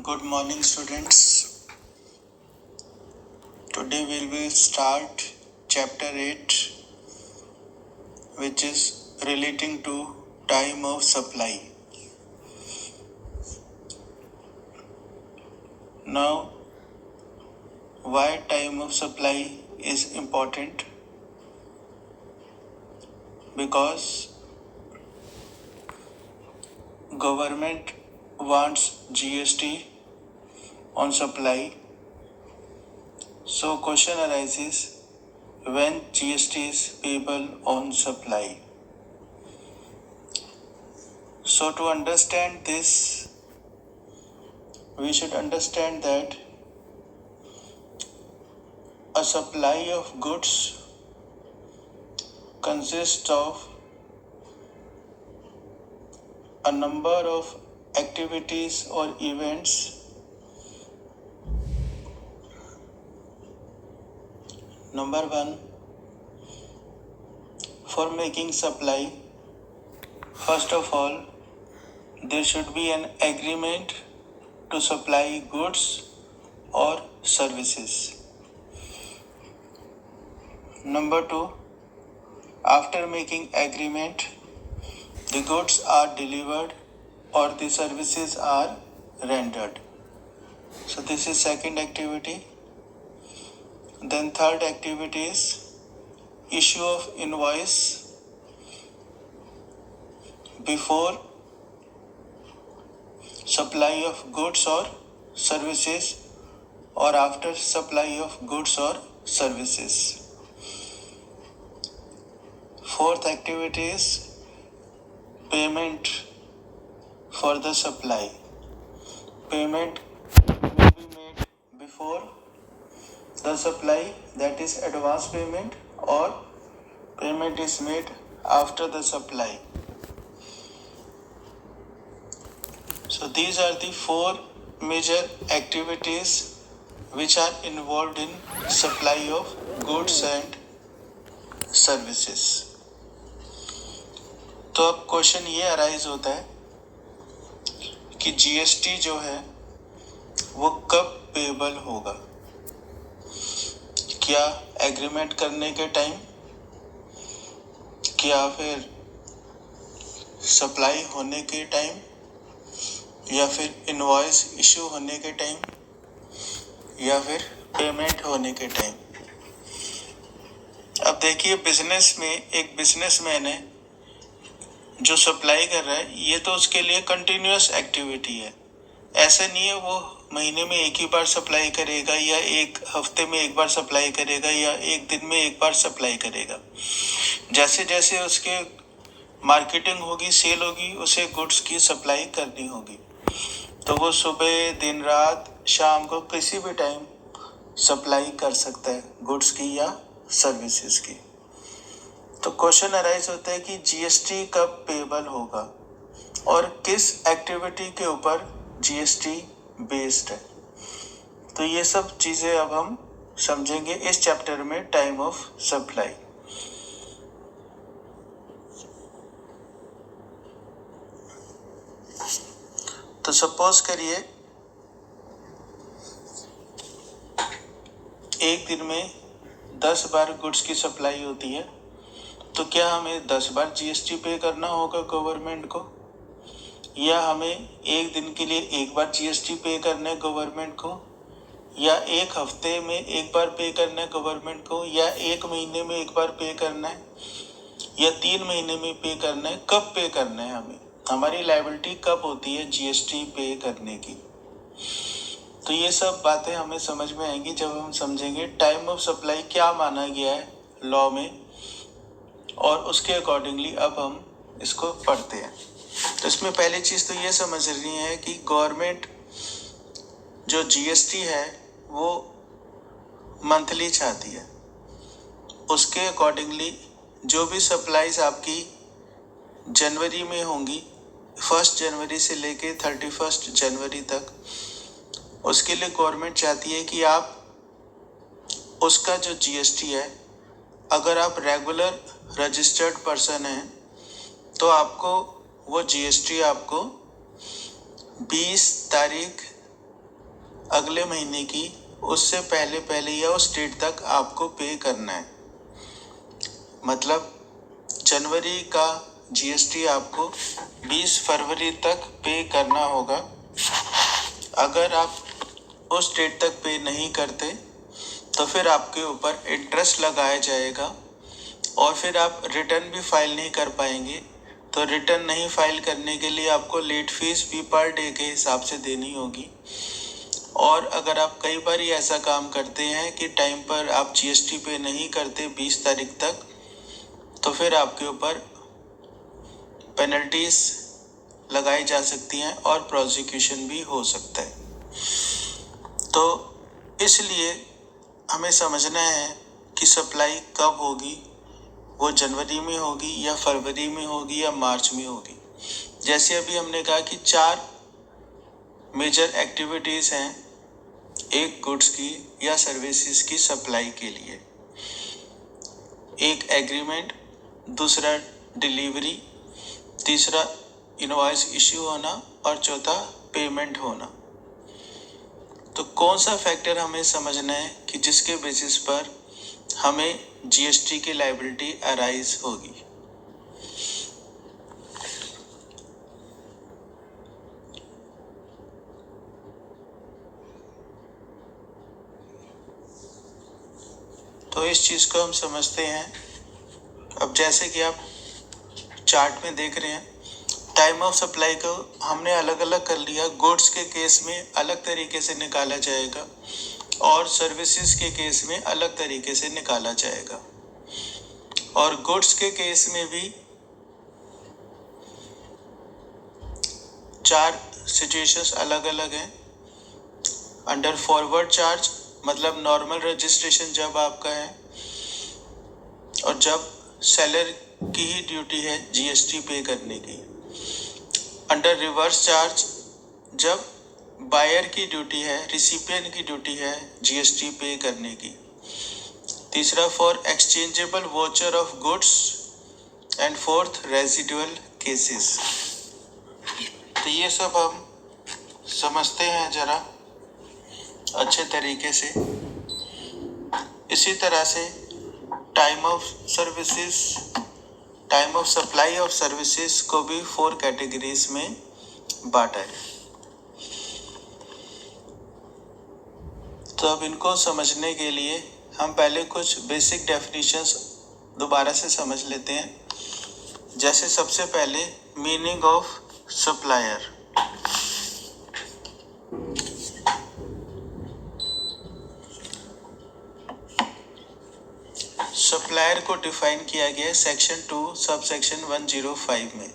Good morning, students. Today we will start chapter 8, which is relating to time of supply. Now, why time of supply is important? Because government wants GST on supply. So question arises, when GST is payable on supply. So to understand this, we should understand that a supply of goods consists of a number of activities or events. Number one, for making supply, first of all, there should be an agreement to supply goods or services. Number two, after making agreement, the goods are delivered or the services are rendered. So this is second activity. Then third activity is issue of invoice before supply of goods or services or after supply of goods or services. Fourth activity is payment for the supply. Payment may be made before the supply, that is advance payment, or payment is made after the supply. So these are the four major activities which are involved in supply of goods and services. तो अब question ये arise होता है कि GST जो है वो कब पेबल होगा? क्या एग्रीमेंट करने के टाइम, क्या फिर सप्लाई होने के टाइम, या फिर इनवॉइस इशू होने के टाइम, या फिर पेमेंट होने के टाइम? अब देखिए, बिजनेस में एक बिजनेसमैन है जो सप्लाई कर रहा है, ये तो उसके लिए कंटिन्यूअस एक्टिविटी है. ऐसे नहीं है वो महीने में एक ही बार सप्लाई करेगा, या एक हफ्ते में एक बार सप्लाई करेगा, या एक दिन में एक बार सप्लाई करेगा. जैसे जैसे उसके मार्केटिंग होगी, सेल होगी, उसे गुड्स की सप्लाई करनी होगी. तो वो सुबह, दिन, रात, शाम को किसी भी टाइम सप्लाई कर सकता है गुड्स की या सर्विसेज की. तो क्वेश्चन अराइज होता है कि जीएसटी कब पेबल होगा और किस एक्टिविटी के ऊपर जीएसटी बेस्ड है. तो ये सब चीजें अब हम समझेंगे इस चैप्टर में, टाइम ऑफ सप्लाई. तो सपोज करिए एक दिन में 10 बार गुड्स की सप्लाई होती है, तो क्या हमें 10 बार जीएसटी पे करना होगा गवर्नमेंट को, या हमें एक दिन के लिए एक बार जीएसटी पे करना है गवर्नमेंट को, या एक हफ्ते में एक बार पे करना है गवर्नमेंट को, या एक महीने में एक बार पे करना है, या 3 महीने में पे करना है? कब पे करना है हमें? हमारी लायबिलिटी कब होती है जीएसटी पे करने की? तो ये सब बातें हमें समझ में आएंगी जब हम समझेंगे टाइम ऑफ सप्लाई क्या माना गया है लॉ में, और उसके अकॉर्डिंगली अब हम इसको पढ़ते हैं. तो इसमें पहली चीज तो ये समझनी है कि गवर्नमेंट जो जीएसटी है वो मंथली चाहती है. उसके अकॉर्डिंगली जो भी सप्लाईज आपकी जनवरी में होंगी, 1 जनवरी से लेके 31 जनवरी तक, उसके लिए गवर्नमेंट चाहती है कि आप उसका जो जीएसटी है, अगर आप रेगुलर रजिस्टर्ड पर्सन हैं तो आपको वो जीएसटी आपको 20 तारीख अगले महीने की उससे पहले पहले या उस डेट तक आपको पे करना है। मतलब जनवरी का जीएसटी आपको 20 फरवरी तक पे करना होगा। अगर आप उस डेट तक पे नहीं करते तो फिर आपके ऊपर इंटरेस्ट लगाया जाएगा और फिर आप रिटर्न भी फाइल नहीं कर पाएंगे। तो रिटर्न नहीं फाइल करने के लिए आपको लेट फीस भी पर डे के हिसाब से देनी होगी। और अगर आप कई बार ऐसा काम करते हैं कि टाइम पर आप जीएसटी पे नहीं करते 20 तारीख तक, तो फिर आपके ऊपर पेनल्टीज लगाई जा सकती हैं और प्रोसिक्यूशन भी हो सकता है। तो इसलिए हमें समझना है कि सप्लाई कब होगी, वो जनवरी में होगी या फरवरी में होगी या मार्च में होगी। जैसे अभी हमने कहा कि 4 मेजर एक्टिविटीज़ हैं एक गुड्स की या सर्विसेज की सप्लाई के लिए। एक एग्रीमेंट, दूसरा डिलीवरी, तीसरा इनवॉइस इश्यू होना और चौथा पेमेंट होना। तो कौन सा फैक्टर हमें समझना है कि जिसके बेसिस पर हमें जीएसटी की लायबिलिटी अराइज होगी। तो इस चीज को हम समझते हैं। अब जैसे कि आप चार्ट में देख रहे हैं, टाइम ऑफ सप्लाई को हमने अलग अलग कर लिया। गुड्स के केस में अलग तरीके से निकाला जाएगा और सर्विसेज के केस में अलग तरीके से निकाला जाएगा। और गुड्स के केस में भी 4 सिचुएशंस अलग अलग हैं। अंडर फॉरवर्ड चार्ज मतलब नॉर्मल रजिस्ट्रेशन जब आपका है और जब सेलर की ही ड्यूटी है जीएसटी पे करने की। अंडर रिवर्स चार्ज जब बायर की ड्यूटी है, रिसिपिएंट की ड्यूटी है जीएसटी पे करने की। तीसरा for exchangeable voucher of goods and fourth residual cases. तो ये सब हम समझते हैं जरा अच्छे तरीके से। इसी तरह से time of services, time of supply of services को भी 4 कैटेगरीज में बांटा है। तो अब इनको समझने के लिए हम पहले कुछ बेसिक डेफिनेशंस दोबारा से समझ लेते हैं। जैसे सबसे पहले मीनिंग ऑफ सप्लायर। सप्लायर को डिफाइन किया गया है सेक्शन 2 सब सेक्शन 105 में।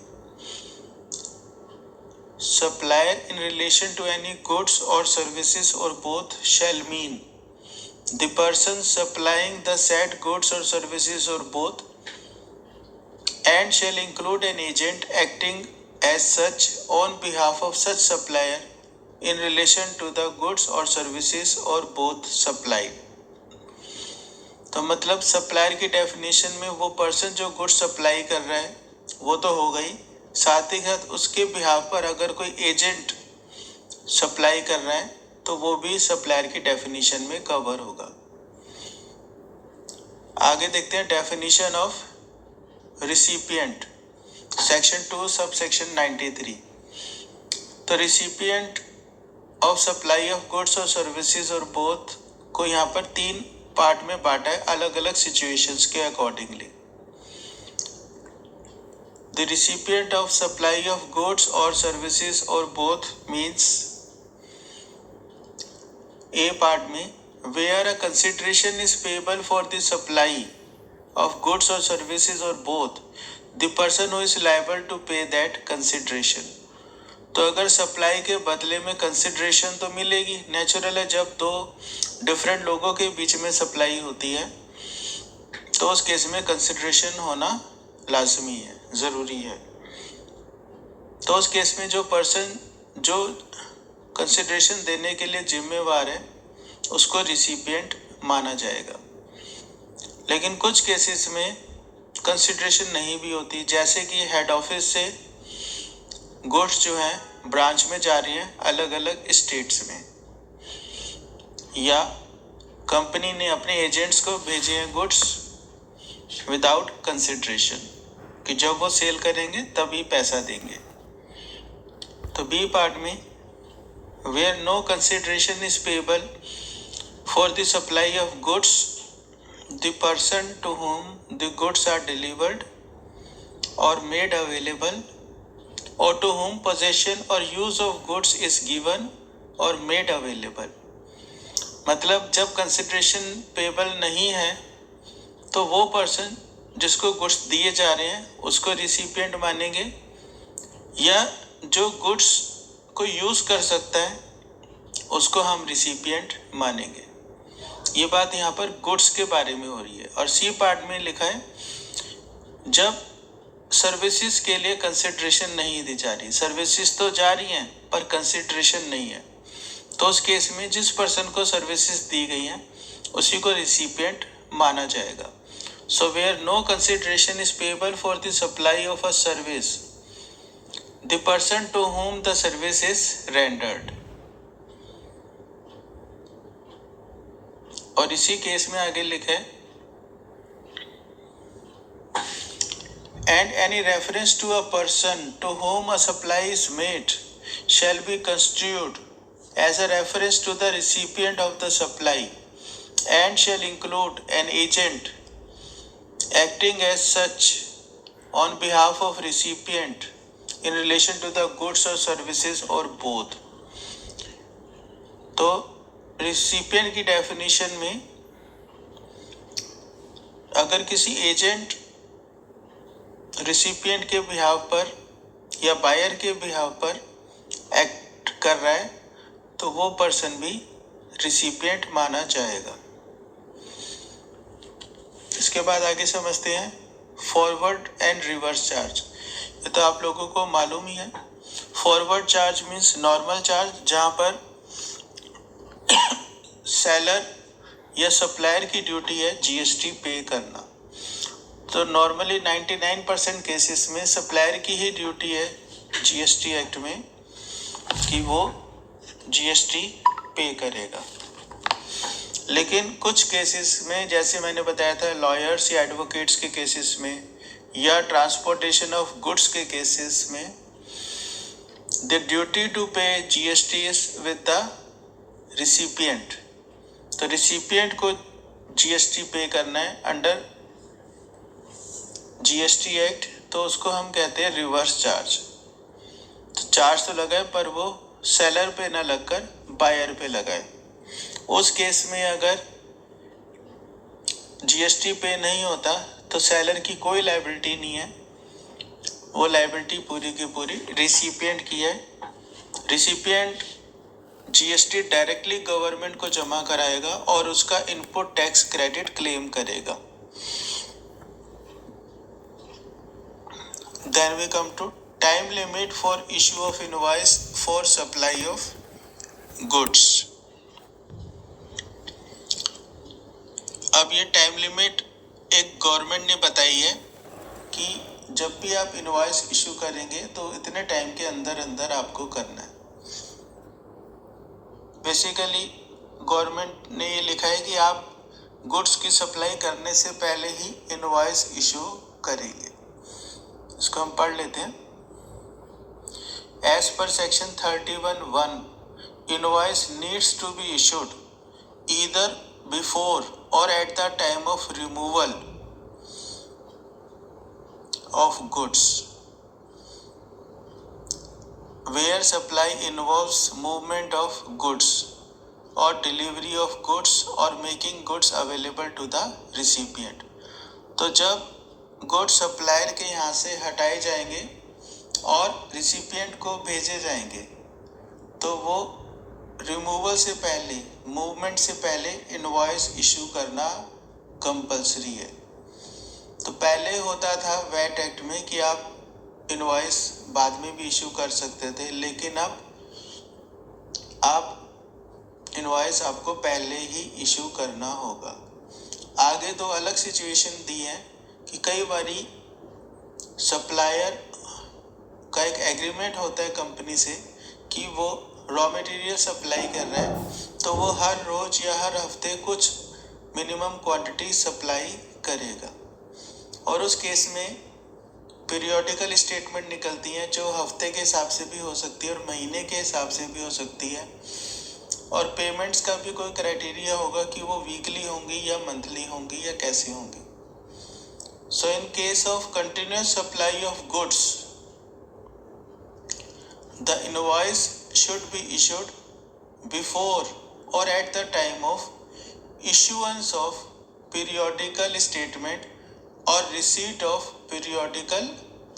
Supplier in relation to any goods और सर्विसेज और both shall mean the person supplying the said goods और सर्विसेज और both and shall include an agent acting as such on behalf of such supplier in relation to the goods और services और both supplied. तो मतलब supplier की definition में वो person जो गुड्स सप्लाई कर रहा है वो तो हो गई, साथ ही साथ उसके बिहाफ पर अगर कोई एजेंट सप्लाई कर रहा है तो वो भी सप्लायर की डेफिनेशन में कवर होगा। आगे देखते हैं definition of recipient section 2 sub section 93। तो recipient of supply of goods और सर्विसेज और बोथ को यहाँ पर 3 पार्ट में बांटा है अलग अलग सिचुएशंस के accordingly. The recipient of supply of goods और सर्विसेज और बोथ मींस ए पार्ट में where a consideration is payable for the supply of goods और सर्विसेज और both the person who is liable to pay that consideration. तो अगर supply के बदले में कंसिडरेशन तो मिलेगी, नेचुरल है। जब 2 डिफरेंट लोगों के बीच में सप्लाई होती है तो उस केस में कंसिडरेशन होना लाजमी है, ज़रूरी है। तो उस केस में जो पर्सन जो कंसिडरेशन देने के लिए जिम्मेवार है उसको रिसिपिएंट माना जाएगा। लेकिन कुछ केसेस में कंसिडरेशन नहीं भी होती, जैसे कि हेड ऑफिस से गुड्स जो हैं ब्रांच में जा रही हैं अलग अलग स्टेट्स में, या कंपनी ने अपने एजेंट्स को भेजे हैं गुड्स विदाउट कंसिडरेशन, कि जब वो सेल करेंगे तभी पैसा देंगे। तो बी पार्ट में where no consideration is payable for the supply of goods, the person to whom the goods are delivered or made available or to whom possession or use of goods is given or made available। मतलब जब consideration payable नहीं है तो वो person जिसको goods दिए जा रहे हैं उसको रिसिपिएंट मानेंगे, या जो गुड्स को यूज कर सकता है उसको हम रिसिपिएंट मानेंगे। ये बात यहाँ पर गुड्स के बारे में हो रही है। और सी पार्ट में लिखा है जब सर्विसेज के लिए कंसिडरेशन नहीं दी जा रही, सर्विसेज तो जा रही हैं पर कंसिडरेशन नहीं है, तो उस केस में जिस पर्सन को सर्विसेज दी गई हैं उसी को रिसिपिएंट माना जाएगा। So where no consideration is payable for the supply of a service, the person to whom the service is rendered. और इसी केस में आगे लिखा है and any reference to a person to whom a supply is made shall be construed as a reference to the recipient of the supply and shall include an agent acting as such on behalf of recipient in relation to the goods or services or both। तो recipient की definition में अगर किसी agent recipient के बिहाव पर या buyer के बिहाव पर एक्ट कर रहा है तो वो पर्सन भी रिसिपिएंट माना जाएगा। इसके बाद आगे समझते हैं फॉरवर्ड एंड रिवर्स चार्ज। ये तो आप लोगों को मालूम ही है। Forward charge means normal charge, जहाँ पर सेलर या सप्लायर की ड्यूटी है जीएसटी पे करना। तो नॉर्मली 99% केसेस में सप्लायर की ही ड्यूटी है जीएसटी एक्ट में कि वो जीएसटी पे करेगा। लेकिन कुछ केसेस में, जैसे मैंने बताया था लॉयर्स या एडवोकेट्स के केसेस में या ट्रांसपोर्टेशन ऑफ गुड्स के केसेस में, द ड्यूटी टू पे GST is with the recipient. तो रिसिपिएंट को जीएसटी पे करना है अंडर जीएसटी एक्ट, तो उसको हम कहते हैं रिवर्स चार्ज। तो चार्ज तो लगा है पर वो सेलर पे ना लगकर बायर पे लगाए। उस केस में अगर जीएसटी पे नहीं होता तो सेलर की कोई लायबिलिटी नहीं है, वो लायबिलिटी पूरी की पूरी रिसिपिएंट की है। रिसिपिएंट जीएसटी डायरेक्टली गवर्नमेंट को जमा कराएगा और उसका इनपुट टैक्स क्रेडिट क्लेम करेगा। Then we come to time limit for issue of invoice for supply of goods। अब ये टाइम लिमिट एक गवर्नमेंट ने बताई है कि जब भी आप इनवॉइस इशू करेंगे तो इतने टाइम के अंदर अंदर आपको करना है। बेसिकली गवर्नमेंट ने ये लिखा है कि आप गुड्स की सप्लाई करने से पहले ही इनवॉइस इशू करेंगे। इसको हम पढ़ लेते हैं। As per section 31(1) invoice needs to be issued either before or at the time of removal of goods where supply involves movement of goods or delivery of goods or making goods available to the recipient। तो जब goods supplier के यहाँ से हटाए जाएंगे और recipient को भेजे जाएंगे तो वो रिमूवल से पहले, मूवमेंट से पहले इनवॉइस इशू करना कंपलसरी है। तो पहले होता था वैट एक्ट में कि आप इनवॉइस बाद में भी इशू कर सकते थे, लेकिन अब आप इनवॉइस आपको पहले ही इशू करना होगा। आगे तो अलग सिचुएशन दी है कि कई बारी सप्लायर का एक एग्रीमेंट होता है कंपनी से कि वो रॉ मटेरियल सप्लाई कर रहा है तो वो हर रोज या हर हफ्ते कुछ मिनिमम क्वांटिटी सप्लाई करेगा, और उस केस में पीरियोडिकल स्टेटमेंट निकलती हैं जो हफ्ते के हिसाब से भी हो सकती है और महीने के हिसाब से भी हो सकती है, और पेमेंट्स का भी कोई क्राइटेरिया होगा कि वो वीकली होंगी या मंथली होंगी या कैसी होंगी। So in case of continuous supply of goods the invoice should be issued before or at the time of issuance of periodical statement or receipt of periodical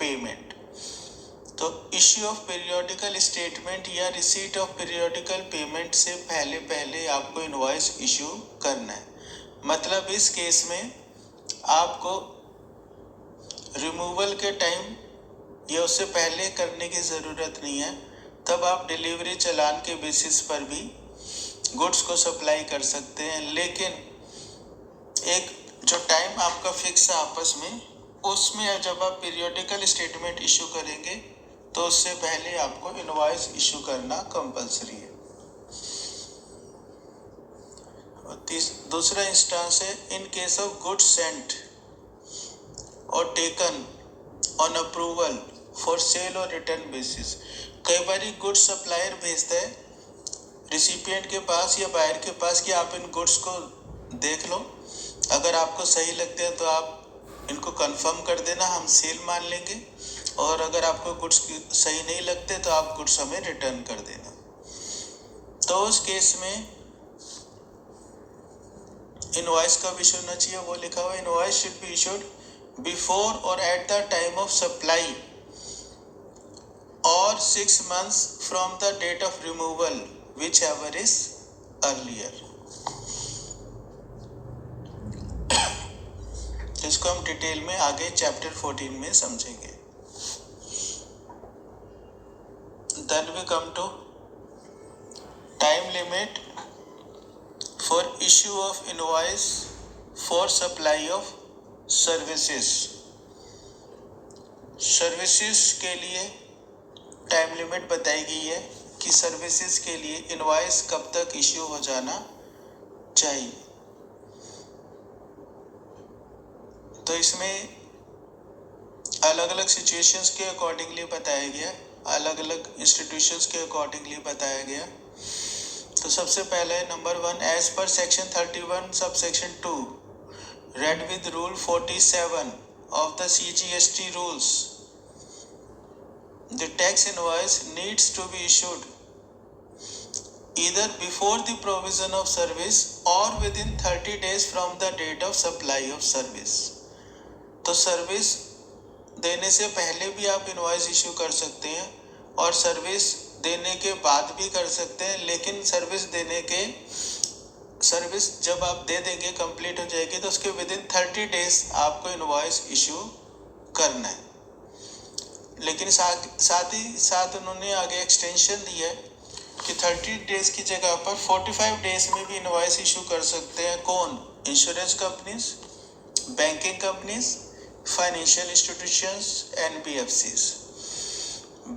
payment। तो इश्यू ऑफ पीरियोडिकल स्टेटमेंट या receipt of periodical payment से पहले पहले आपको invoice issue करना है। मतलब इस केस में आपको रिमूवल के टाइम या उससे पहले करने की ज़रूरत नहीं है, तब आप डिलीवरी चालान के बेसिस पर भी गुड्स को सप्लाई कर सकते हैं। लेकिन एक जो टाइम आपका फिक्स है आपस में, उसमें जब आप पीरियोडिकल स्टेटमेंट इशू करेंगे तो उससे पहले आपको इनवॉइस इशू करना कंपलसरी है। और दूसरा इंस्टेंस है in case of goods sent or taken on approval for sale or return basis. कई बार गुड्स सप्लायर भेजता है रिसिपिएंट के पास या बायर के पास कि आप इन गुड्स को देख लो, अगर आपको सही लगते हैं तो आप इनको कंफर्म कर देना, हम सेल मान लेंगे, और अगर आपको गुड्स सही नहीं लगते तो आप गुड्स हमें रिटर्न कर देना। तो उस केस में इनवॉइस कब इशू होना चाहिए वो लिखा हुआ है, invoice should be issued before or at the time of supply और 6 months from the date of removal, whichever is earlier। इसको हम डिटेल में आगे चैप्टर 14 में समझेंगे। Then we come to time limit for issue of invoice for supply of services। Services के लिए time limit बताई गई है कि सर्विसेज के लिए इनवॉइस कब तक इश्यू हो जाना चाहिए। तो इसमें अलग अलग सिचुएशंस के अकॉर्डिंगली बताया गया, अलग अलग इंस्टीट्यूशंस के अकॉर्डिंगली बताया गया। तो सबसे पहले number 1, as per section 31 sub section 2 read with rule 47 of the CGST rules, the tax invoice needs to be issued either before the provision of service or within 30 days from the date of supply of service। तो service देने से पहले भी आप invoice issue कर सकते हैं और सर्विस देने के बाद भी कर सकते हैं, लेकिन सर्विस जब आप दे देंगे कंप्लीट हो जाएगी तो उसके विदिन 30 डेज आपको इनवॉइस इशू करना है। लेकिन साथ ही साथ उन्होंने आगे एक्सटेंशन दिया है कि 30 डेज की जगह पर 45 डेज में भी इनवॉइस इशू कर सकते हैं। कौन? Insurance companies, banking companies, financial institutions, NBFCs.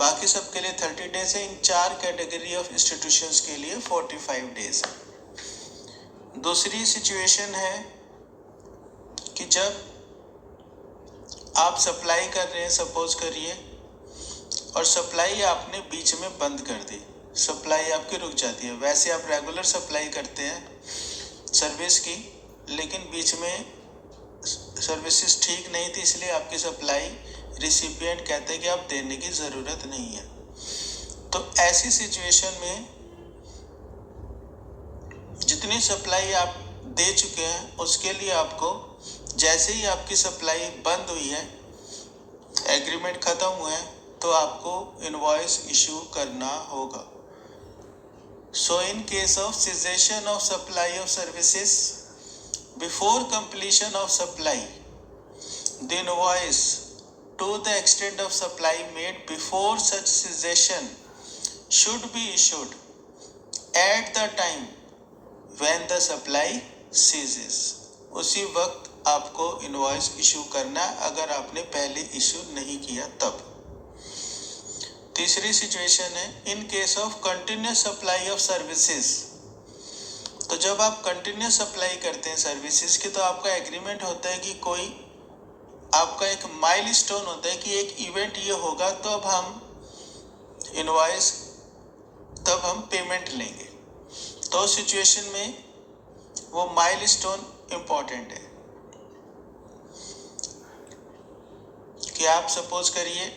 बाकी सबके लिए 30 डेज है। इन 4 कैटेगरी ऑफ इंस्टीट्यूशंस के लिए 45 डेज है। दूसरी सिचुएशन है कि जब आप सप्लाई कर रहे हैं, सपोज करिए, और सप्लाई आपने बीच में बंद कर दी, सप्लाई आपकी रुक जाती है। वैसे आप रेगुलर सप्लाई करते हैं सर्विस की, लेकिन बीच में सर्विसेज ठीक नहीं थी, इसलिए आपकी सप्लाई रिसिपिएंट कहते हैं कि आप देने की ज़रूरत नहीं है। तो ऐसी सिचुएशन में जितनी सप्लाई आप दे चुके हैं उसके लिए आपको जैसे ही आपकी सप्लाई बंद हुई है, एग्रीमेंट ख़त्म हुआ है, तो आपको इनवॉइस इशू करना होगा। So in case of cessation of supply of services before completion of supply, the invoice to the extent of supply made before such cessation should be issued at the time when the supply ceases. उसी वक्त आपको invoice issue करना, अगर आपने पहले issue नहीं किया तब। तीसरी सिचुएशन है in case of continuous supply of services. तो जब आप कंटिन्यूस सप्लाई करते हैं सर्विसेज की तो आपका एग्रीमेंट होता है कि कोई आपका एक माइलस्टोन होता है कि एक इवेंट ये होगा तो अब हम इनवॉइस तब हम पेमेंट लेंगे। तो सिचुएशन में वो माइलस्टोन इम्पोर्टेंट है कि आप सपोज करिए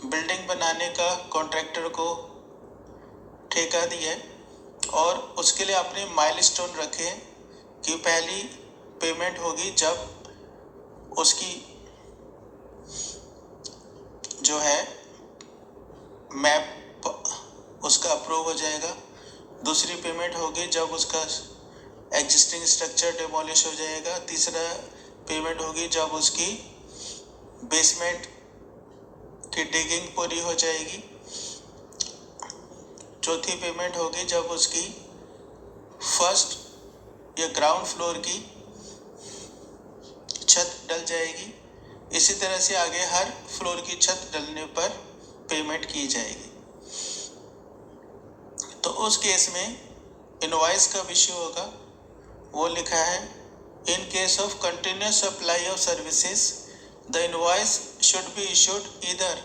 बिल्डिंग बनाने का कॉन्ट्रैक्टर को ठेका दिया है और उसके लिए आपने माइलस्टोन रखे कि पहली पेमेंट होगी जब उसकी जो है मैप उसका अप्रूव हो जाएगा, दूसरी पेमेंट होगी जब उसका एग्जिस्टिंग स्ट्रक्चर डिमोलिश हो जाएगा, तीसरा पेमेंट होगी जब उसकी बेसमेंट की डिगिंग पूरी हो जाएगी, चौथी पेमेंट होगी जब उसकी फर्स्ट या ग्राउंड फ्लोर की छत डल जाएगी। इसी तरह से आगे हर फ्लोर की छत डलने पर पेमेंट की जाएगी। तो उस केस में इनवॉइस का विषय होगा, वो लिखा है in case of continuous supply of services the invoice should be issued either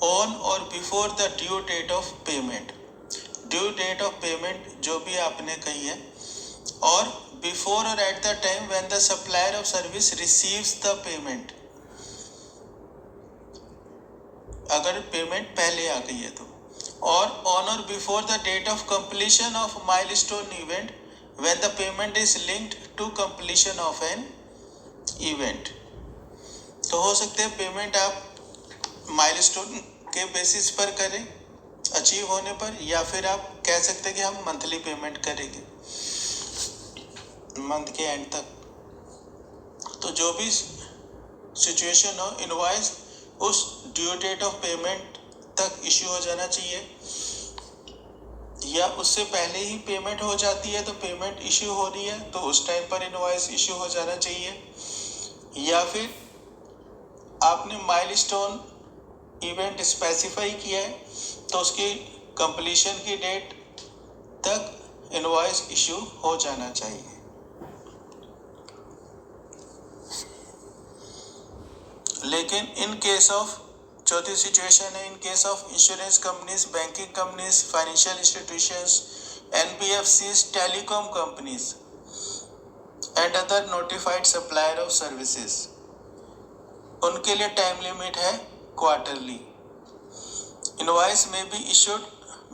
on or before the due date of payment. Due date of payment जो भी आपने कही है, or before or at the time when the supplier of service receives the payment. अगर payment पहले आ गई है तो, or on or before the date of completion of milestone event when the payment is linked to completion of an event. तो हो सकते हैं पेमेंट आप माइलस्टोन के बेसिस पर करें अचीव होने पर, या फिर आप कह सकते हैं कि हम मंथली पेमेंट करेंगे मंथ के एंड तक। तो जो भी सिचुएशन हो, इनवॉइस उस ड्यू डेट ऑफ पेमेंट तक इश्यू हो जाना चाहिए, या उससे पहले ही पेमेंट हो जाती है तो पेमेंट इश्यू हो रही है तो उस टाइम पर इनवॉइस इश्यू हो जाना चाहिए, या फिर आपने माइलस्टोन इवेंट स्पेसिफाई किया है तो उसकी कंप्लीशन की डेट तक इनवॉइस इश्यू हो जाना चाहिए। लेकिन इन केस ऑफ, चौथी सिचुएशन है in case of insurance companies, banking companies, financial institutions, NBFCs, telecom companies and other notified supplier of services, उनके लिए टाइम लिमिट है quarterly. Invoice may be issued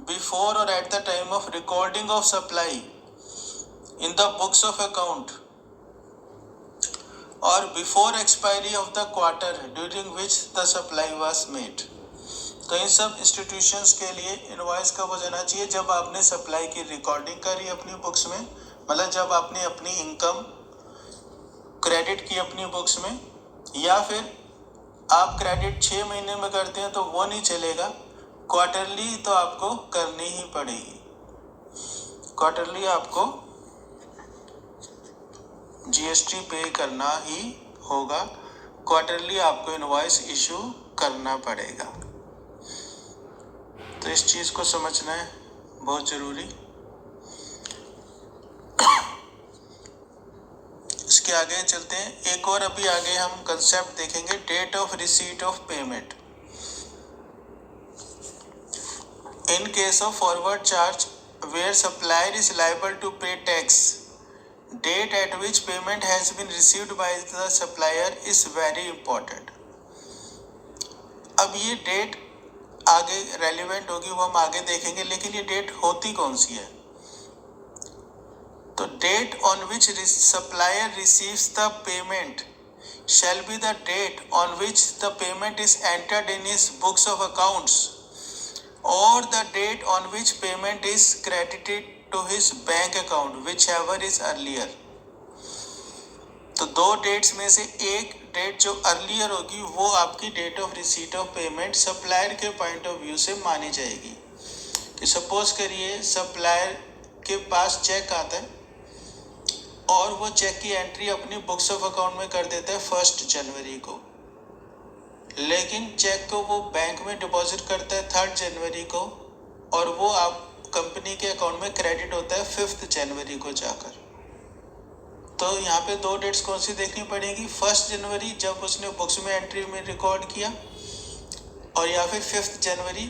before or at the time of recording of supply in the books of account or before expiry of the quarter during which the supply was made. तो इन सब institutions के लिए invoice कब हो जाना चाहिए? जब आपने सप्लाई की रिकॉर्डिंग करी अपनी बुक्स में, मतलब जब आपने अपनी इनकम क्रेडिट की अपनी बुक्स में, या फिर आप क्रेडिट 6 महीने में करते हैं तो वो नहीं चलेगा, क्वार्टरली तो आपको करनी ही पड़ेगी। क्वार्टरली आपको जीएसटी पे करना ही होगा, क्वार्टरली आपको इनवॉइस इशू करना पड़ेगा। तो इस चीज को समझना है बहुत जरूरी। इसके आगे चलते हैं, एक और अभी आगे हम कंसेप्ट देखेंगे, date of receipt of payment. In case of forward charge where supplier is liable to pay tax, date at which payment has been received by the supplier is very important। अब ये date आगे relevant होगी, वो हम आगे देखेंगे, लेकिन ये डेट होती कौन सी है? तो date on which supplier receives the payment shall be the date on which the payment is entered in his books of accounts or the date on which payment is credited to his bank account, whichever is earlier। तो दो dates में से एक date जो earlier होगी वो आपकी date of receipt of payment supplier के पॉइंट ऑफ व्यू से मानी जाएगी। कि सपोज करिए सप्लायर के पास चेक आता है और वो चेक की एंट्री अपनी बुक्स ऑफ अकाउंट में कर देता है 1 जनवरी को, लेकिन चेक को वो बैंक में डिपॉजिट करता है 3 जनवरी को, और वो आप कंपनी के अकाउंट में क्रेडिट होता है 5 जनवरी को जाकर। तो यहाँ पे 2 डेट्स कौन सी देखनी पड़ेगी, 1 जनवरी जब उसने बुक्स में एंट्री में रिकॉर्ड किया, और या फिर 5 जनवरी।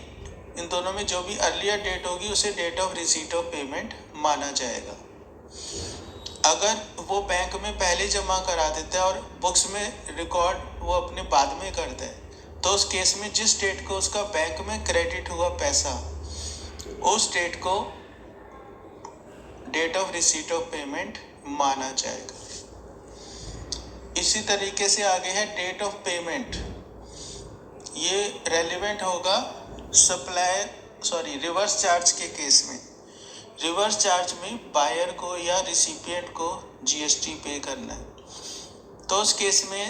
इन दोनों में जो भी अर्लियर डेट होगी उसे date of receipt of payment माना जाएगा। अगर वो बैंक में पहले जमा करा देता है और बुक्स में रिकॉर्ड वो अपने बाद में करता है, तो उस केस में जिस डेट को उसका बैंक में क्रेडिट हुआ पैसा, उस डेट को date of receipt of payment माना जाएगा। इसी तरीके से आगे है डेट ऑफ पेमेंट। ये रेलिवेंट होगा रिवर्स चार्ज के केस में। रिवर्स चार्ज में बायर को या रिसिपिएंट को जीएसटी पे करना है, तो उस केस में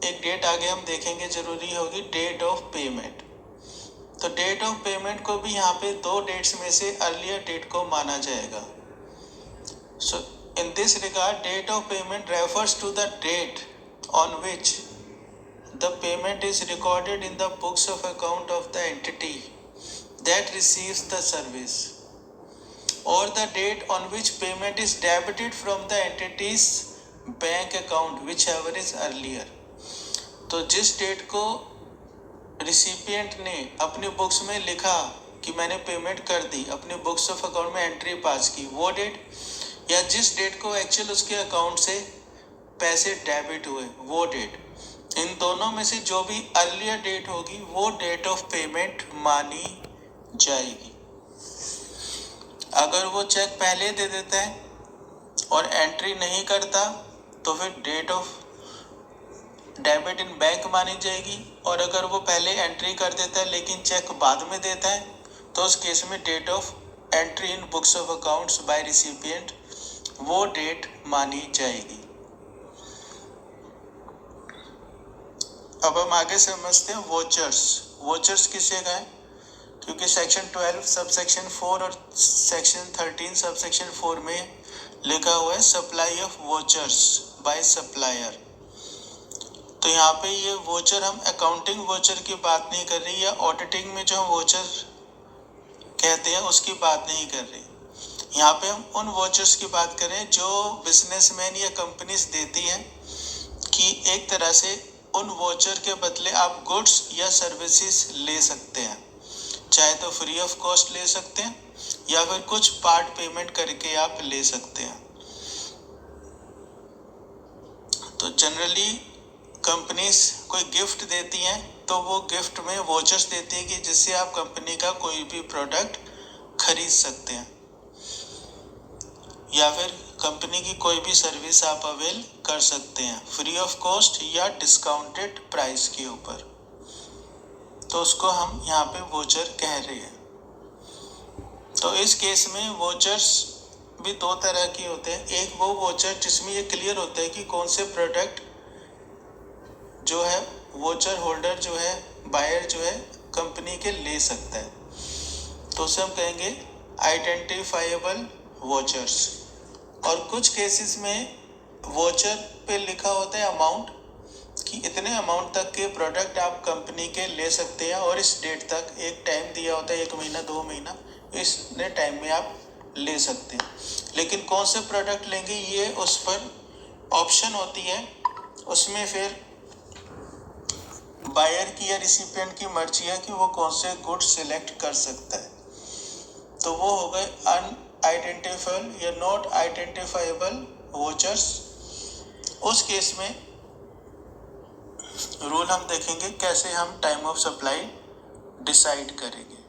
एक डेट आगे हम देखेंगे जरूरी होगी, डेट ऑफ पेमेंट। तो डेट ऑफ पेमेंट को भी यहाँ पे 2 डेट्स में से अर्लियर डेट को माना जाएगा। सो in this regard, date of payment refers to the date on which the payment is recorded in the books of account of the entity that receives the service, or the date on which payment is debited from the entity's bank account, whichever is earlier। तो जिस date को recipient ने अपने books में लिखा कि मैंने payment कर दी, अपने बुक्स ऑफ अकाउंट में एंट्री पास की, वो डेट, या जिस डेट को एक्चुअल उसके अकाउंट से पैसे डेबिट हुए वो डेट, इन दोनों में से जो भी अर्लियर डेट होगी वो डेट ऑफ पेमेंट मानी जाएगी। अगर वो चेक पहले दे देता है और एंट्री नहीं करता तो फिर date of debit in bank मानी जाएगी, और अगर वो पहले एंट्री कर देता है लेकिन चेक बाद में देता है तो उस केस में date of entry in books of accounts by recipient वो डेट मानी जाएगी। अब हम आगे समझते हैं वोचर्स। वोचर्स किसे कहें, क्योंकि सेक्शन 12 सब सेक्शन 4 और सेक्शन 13 सब सेक्शन 4 में लिखा हुआ है supply of vouchers by supplier. तो यहाँ पे ये वोचर हम अकाउंटिंग वोचर की बात नहीं कर रही, या ऑडिटिंग में जो हम वोचर कहते हैं उसकी बात नहीं कर रही। यहाँ पे हम उन वोचर्स की बात करें जो बिजनेसमैन या कंपनीज देती हैं कि एक तरह से उन वोचर के बदले आप गुड्स या सर्विसेज ले सकते हैं, चाहे तो फ्री ऑफ कॉस्ट ले सकते हैं या फिर कुछ पार्ट पेमेंट करके आप ले सकते हैं। तो जनरली कंपनीज कोई गिफ्ट देती हैं तो वो गिफ्ट में वोचर्स देती है कि जिससे आप कंपनी का कोई भी प्रोडक्ट खरीद सकते हैं, या फिर कंपनी की कोई भी सर्विस आप अवेल कर सकते हैं फ्री ऑफ कॉस्ट या डिस्काउंटेड प्राइस के ऊपर। तो उसको हम यहाँ पे वोचर कह रहे हैं। तो इस केस में वोचर्स भी 2 तरह के होते हैं। एक वो वोचर जिसमें ये क्लियर होता है कि कौन से प्रोडक्ट जो है वोचर होल्डर जो है बायर जो है कंपनी के ले सकता है, तो उसे हम कहेंगे आइडेंटिफाइबल वोचर्स। और कुछ केसेस में वोचर पे लिखा होता है अमाउंट, कि इतने अमाउंट तक के प्रोडक्ट आप कंपनी के ले सकते हैं, और इस डेट तक एक टाइम दिया होता है, 1 महीना 2 महीना, इस टाइम में आप ले सकते हैं। लेकिन कौन से प्रोडक्ट लेंगे ये उस पर ऑप्शन होती है, उसमें फिर बायर की या रिसिपिएंट की मर्जी है कि वो कौन से गुड सिलेक्ट कर सकता है। तो वो हो गए अनआइडेंटिफाइबल या नॉट आइडेंटिफाइबल वोचर्स। उस केस में रूल हम देखेंगे कैसे हम टाइम ऑफ सप्लाई डिसाइड करेंगे।